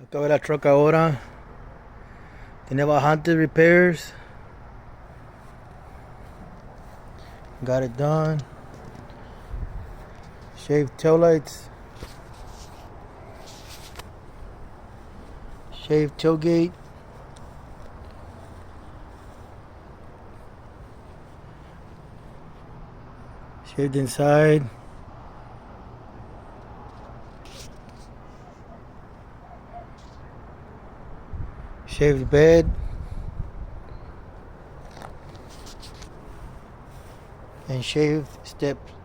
Acabo la truck ahora. Tiene bastante repairs. Got it done. Shaved taillights. Shaved tailgate. Shaved inside. Shaved bed. And shaved steps.